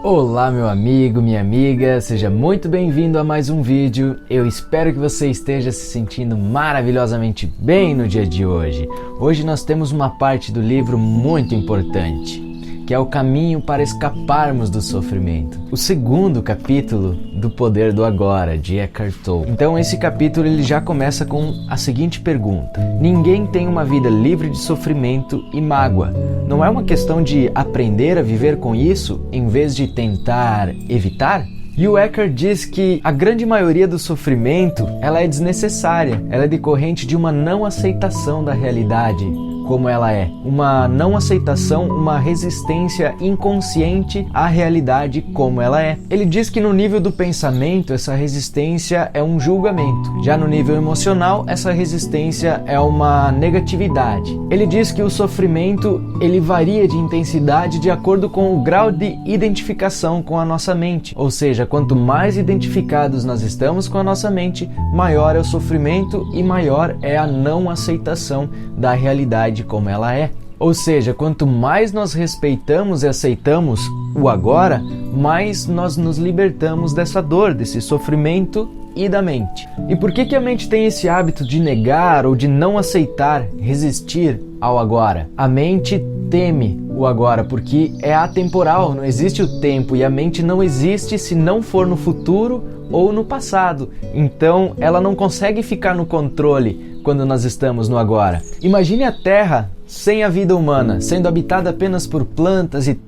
Olá meu amigo, minha amiga, seja muito bem-vindo a mais um vídeo. Eu espero que você esteja se sentindo maravilhosamente bem no dia de hoje. Hoje nós temos uma parte do livro muito importante, que é o caminho para escaparmos do sofrimento. O segundo capítulo do Poder do Agora, de Eckhart Tolle. Então esse capítulo ele já começa com a seguinte pergunta: ninguém tem uma vida livre de sofrimento e mágoa. Não é uma questão de aprender a viver com isso em vez de tentar evitar? E o Eckhart diz que a grande maioria do sofrimento ela é desnecessária, ela é decorrente de uma não aceitação da realidade como ela é, uma não aceitação, uma resistência inconsciente à realidade como ela é. Ele diz que no nível do pensamento essa resistência é um julgamento, já no nível emocional essa resistência é uma negatividade. Ele diz que o sofrimento ele varia de intensidade de acordo com o grau de identificação com a nossa mente, ou seja, quanto mais identificados nós estamos com a nossa mente, maior é o sofrimento e maior é a não aceitação da realidade como ela é. Ou seja, quanto mais nós respeitamos e aceitamos o agora, mais nós nos libertamos dessa dor, desse sofrimento e da mente. E por que a mente tem esse hábito de negar ou de não aceitar, resistir ao agora? A mente teme o agora porque é atemporal, não existe o tempo, e a mente não existe se não for no futuro ou no passado. Então ela não consegue ficar no controle quando nós estamos no agora. Imagine a Terra sem a vida humana, sendo habitada apenas por plantas e...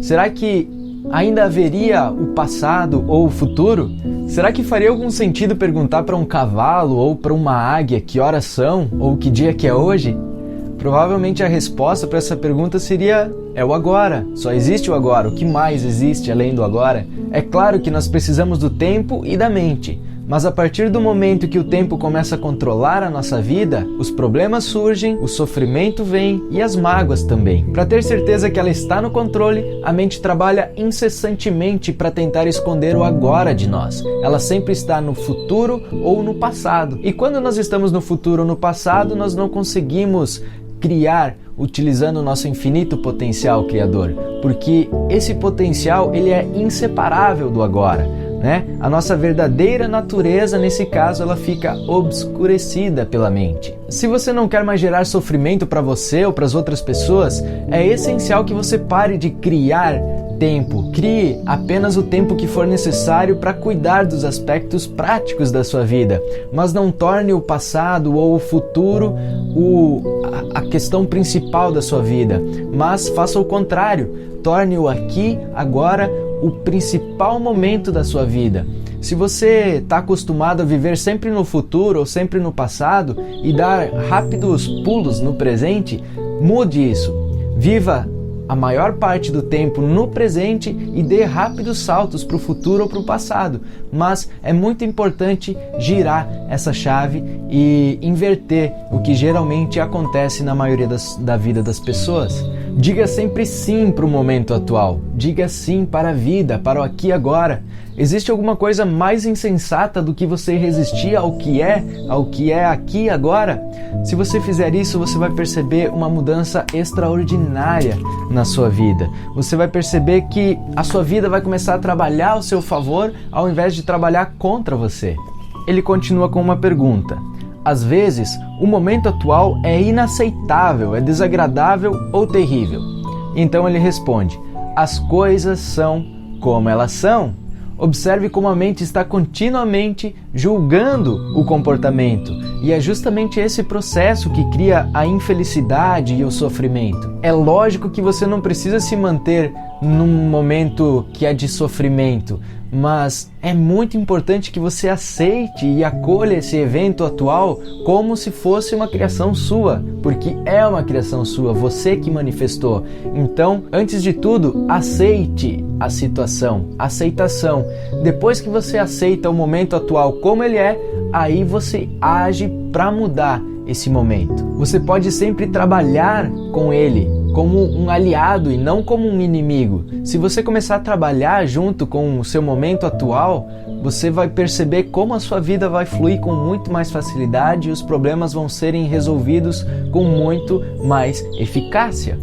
Será que ainda haveria o passado ou o futuro? Será que faria algum sentido perguntar para um cavalo ou para uma águia que horas são ou que dia que é hoje? Provavelmente a resposta para essa pergunta seria: é o agora, só existe o agora, o que mais existe além do agora? É claro que nós precisamos do tempo e da mente, mas a partir do momento que o tempo começa a controlar a nossa vida, os problemas surgem, o sofrimento vem e as mágoas também. Para ter certeza que ela está no controle, a mente trabalha incessantemente para tentar esconder o agora de nós. Ela sempre está no futuro ou no passado. E quando nós estamos no futuro ou no passado, nós não conseguimos criar utilizando o nosso infinito potencial criador, porque esse potencial ele é inseparável do agora, né? A nossa verdadeira natureza, nesse caso, ela fica obscurecida pela mente. Se você não quer mais gerar sofrimento para você ou para as outras pessoas, é essencial que você pare de criar tempo. Crie apenas o tempo que for necessário para cuidar dos aspectos práticos da sua vida, mas não torne o passado ou o futuro a questão principal da sua vida, mas faça o contrário, torne o aqui, agora, o principal momento da sua vida. Se você está acostumado a viver sempre no futuro ou sempre no passado e dar rápidos pulos no presente, mude isso. Viva a maior parte do tempo no presente e dê rápidos saltos para o futuro ou para o passado. Mas é muito importante girar essa chave e inverter o que geralmente acontece na maioria da vida das pessoas. Diga sempre sim para o momento atual. Diga sim para a vida, para o aqui e agora. Existe alguma coisa mais insensata do que você resistir ao que é aqui e agora? Se você fizer isso, você vai perceber uma mudança extraordinária na sua vida. Você vai perceber que a sua vida vai começar a trabalhar ao seu favor ao invés de trabalhar contra você. Ele continua com uma pergunta. Às vezes, o momento atual é inaceitável, é desagradável ou terrível. Então ele responde: as coisas são como elas são. Observe como a mente está continuamente julgando o comportamento, e é justamente esse processo que cria a infelicidade e o sofrimento. É lógico que você não precisa se manter num momento que é de sofrimento, mas é muito importante que você aceite e acolha esse evento atual como se fosse uma criação sua, porque é uma criação sua, você que manifestou. Então, antes de tudo, aceite a situação, aceitação. Depois que você aceita o momento atual como ele é, aí você age para mudar esse momento. Você pode sempre trabalhar com ele, como um aliado e não como um inimigo. Se você começar a trabalhar junto com o seu momento atual, você vai perceber como a sua vida vai fluir com muito mais facilidade e os problemas vão serem resolvidos com muito mais eficácia.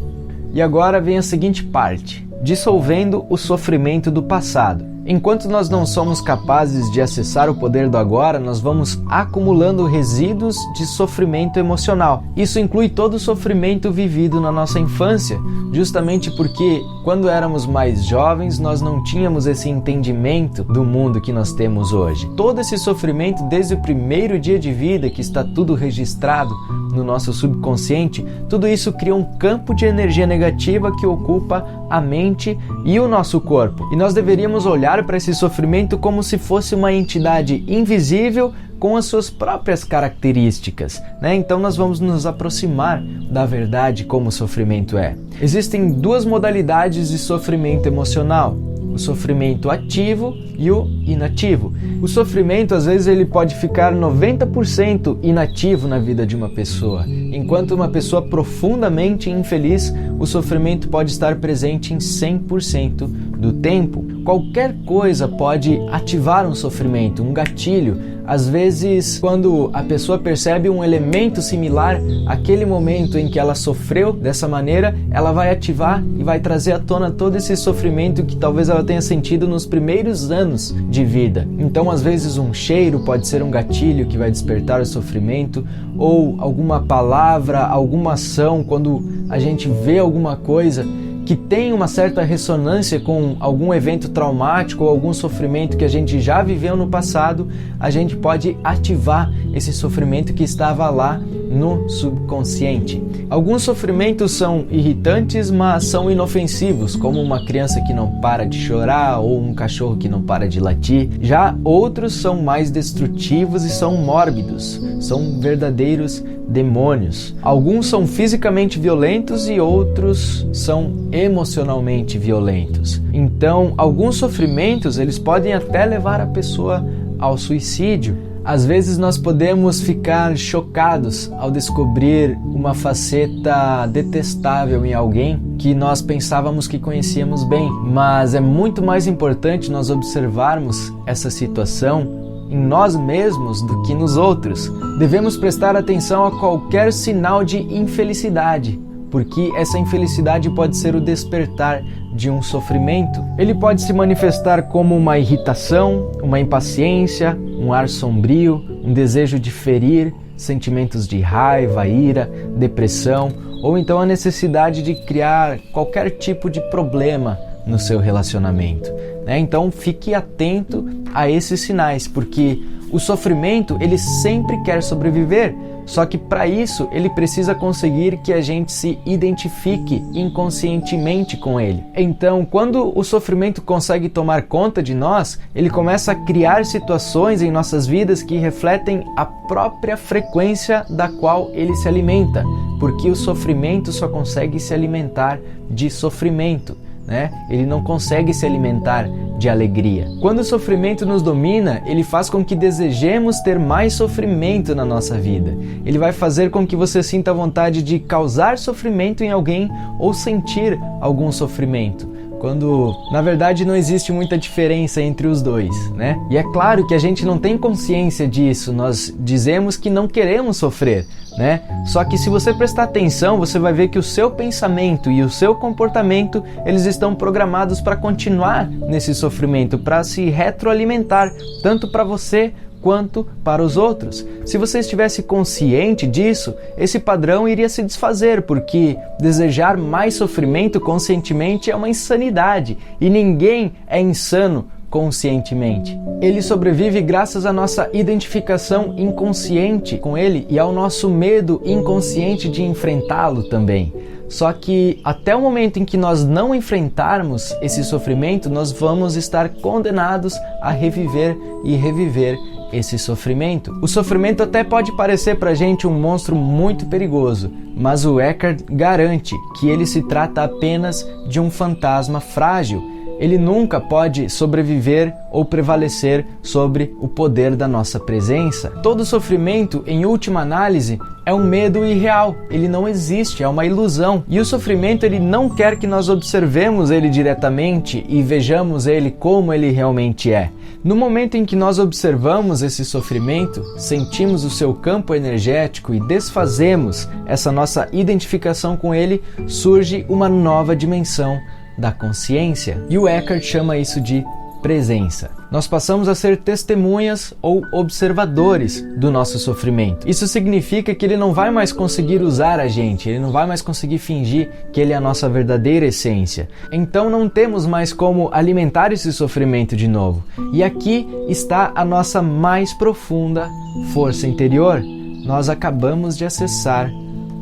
E agora vem a seguinte parte: dissolvendo o sofrimento do passado. Enquanto nós não somos capazes de acessar o poder do agora, nós vamos acumulando resíduos de sofrimento emocional. Isso inclui todo o sofrimento vivido na nossa infância, justamente porque quando éramos mais jovens nós não tínhamos esse entendimento do mundo que nós temos hoje. Todo esse sofrimento desde o primeiro dia de vida, que está tudo registrado no nosso subconsciente, tudo isso cria um campo de energia negativa que ocupa a mente e o nosso corpo. E nós deveríamos olhar para esse sofrimento como se fosse uma entidade invisível com as suas próprias características, né? Então nós vamos nos aproximar da verdade como o sofrimento é. Existem duas modalidades de sofrimento emocional: o sofrimento ativo e o inativo. O sofrimento, às vezes, ele pode ficar 90% inativo na vida de uma pessoa. Enquanto uma pessoa profundamente infeliz, o sofrimento pode estar presente em 100% do tempo. Qualquer coisa pode ativar um sofrimento, um gatilho. Às vezes, quando a pessoa percebe um elemento similar àquele momento em que ela sofreu dessa maneira, ela vai ativar e vai trazer à tona todo esse sofrimento que talvez ela tenha sentido nos primeiros anos de vida. Então, às vezes, um cheiro pode ser um gatilho que vai despertar o sofrimento, ou alguma palavra, alguma ação, quando a gente vê alguma coisa que tem uma certa ressonância com algum evento traumático ou algum sofrimento que a gente já viveu no passado, a gente pode ativar esse sofrimento que estava lá no subconsciente. Alguns sofrimentos são irritantes, mas são inofensivos, como uma criança que não para de chorar ou um cachorro que não para de latir. Já outros são mais destrutivos e são mórbidos, são verdadeiros demônios. Alguns são fisicamente violentos e outros são emocionalmente violentos. Então, alguns sofrimentos, eles podem até levar a pessoa ao suicídio. Às vezes nós podemos ficar chocados ao descobrir uma faceta detestável em alguém que nós pensávamos que conhecíamos bem, mas é muito mais importante nós observarmos essa situação em nós mesmos do que nos outros. Devemos prestar atenção a qualquer sinal de infelicidade, porque essa infelicidade pode ser o despertar de um sofrimento. Ele pode se manifestar como uma irritação, uma impaciência, um ar sombrio, um desejo de ferir, sentimentos de raiva, ira, depressão, ou então a necessidade de criar qualquer tipo de problema no seu relacionamento, né? Então fique atento a esses sinais, porque o sofrimento, ele sempre quer sobreviver, só que para isso ele precisa conseguir que a gente se identifique inconscientemente com ele. Então, quando o sofrimento consegue tomar conta de nós, ele começa a criar situações em nossas vidas que refletem a própria frequência da qual ele se alimenta, porque o sofrimento só consegue se alimentar de sofrimento, né? Ele não consegue se alimentar de alegria. Quando o sofrimento nos domina, ele faz com que desejemos ter mais sofrimento na nossa vida. Ele vai fazer com que você sinta vontade de causar sofrimento em alguém ou sentir algum sofrimento, quando na verdade não existe muita diferença entre os dois, né? E é claro que a gente não tem consciência disso, nós dizemos que não queremos sofrer, né? Só que se você prestar atenção, você vai ver que o seu pensamento e o seu comportamento, eles estão programados para continuar nesse sofrimento, para se retroalimentar, tanto para você quanto para os outros. Se você estivesse consciente disso, esse padrão iria se desfazer, porque desejar mais sofrimento conscientemente é uma insanidade, e ninguém é insano conscientemente. Ele sobrevive graças à nossa identificação inconsciente com ele e ao nosso medo inconsciente de enfrentá-lo também. Só que até o momento em que nós não enfrentarmos esse sofrimento, nós vamos estar condenados a reviver e reviver esse sofrimento. O sofrimento até pode parecer pra gente um monstro muito perigoso, mas o Eckhart garante que ele se trata apenas de um fantasma frágil. ele nunca pode sobreviver ou prevalecer sobre o poder da nossa presença. Todo sofrimento, em última análise, é um medo irreal, ele não existe, é uma ilusão. E o sofrimento, ele não quer que nós observemos ele diretamente e vejamos ele como ele realmente é. No momento em que nós observamos esse sofrimento, sentimos o seu campo energético e desfazemos essa nossa identificação com ele, surge uma nova dimensão da consciência. E o Eckhart chama isso de presença. Nós passamos a ser testemunhas ou observadores do nosso sofrimento. Isso significa que ele não vai mais conseguir usar a gente, ele não vai mais conseguir fingir que ele é a nossa verdadeira essência. Então não temos mais como alimentar esse sofrimento de novo. E aqui está a nossa mais profunda força interior. Nós acabamos de acessar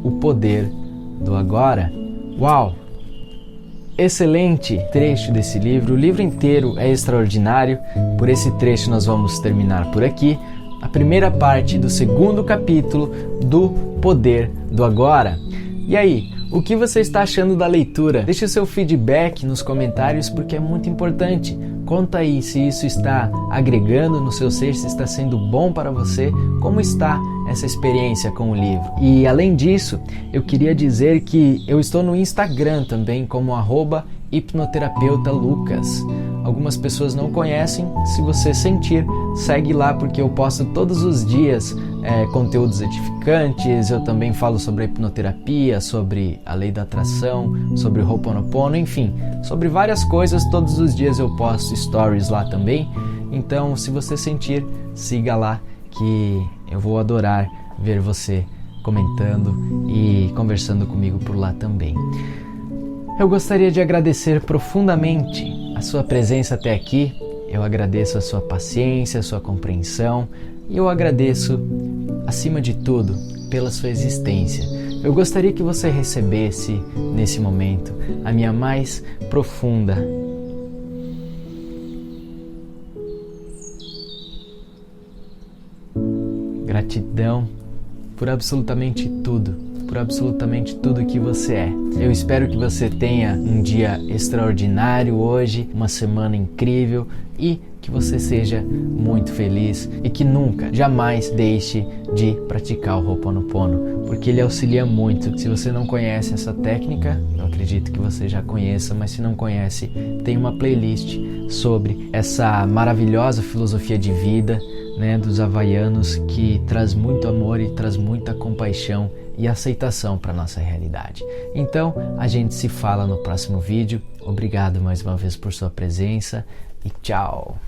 o poder do agora. Uau! Excelente trecho desse livro, o livro inteiro é extraordinário, por esse trecho nós vamos terminar por aqui, a primeira parte do segundo capítulo do Poder do Agora. E aí, o que você está achando da leitura? Deixe o seu feedback nos comentários porque é muito importante. Conta aí se isso está agregando no seu ser, se está sendo bom para você, como está essa experiência com o livro. E além disso, eu queria dizer que eu estou no Instagram também como @hipnoterapeuta_lucas. Algumas pessoas não conhecem, se você sentir, segue lá porque eu posto todos os dias conteúdos edificantes, eu também falo sobre a hipnoterapia, sobre a lei da atração, sobre o Ho'oponopono, enfim, sobre várias coisas, todos os dias eu posto stories lá também, então se você sentir, siga lá que eu vou adorar ver você comentando e conversando comigo por lá também. Eu gostaria de agradecer profundamente a sua presença até aqui, eu agradeço a sua paciência, a sua compreensão e eu agradeço, acima de tudo, pela sua existência. Eu gostaria que você recebesse, nesse momento, a minha mais profunda gratidão por absolutamente tudo que você é. Eu espero que você tenha um dia extraordinário hoje, uma semana incrível e que você seja muito feliz e que nunca, jamais deixe de praticar o Ho'oponopono, porque ele auxilia muito. Se você não conhece essa técnica, eu acredito que você já conheça, mas se não conhece, tem uma playlist sobre essa maravilhosa filosofia de vida, dos havaianos, que traz muito amor e traz muita compaixão e aceitação para a nossa realidade. Então, a gente se fala no próximo vídeo. Obrigado mais uma vez por sua presença e tchau!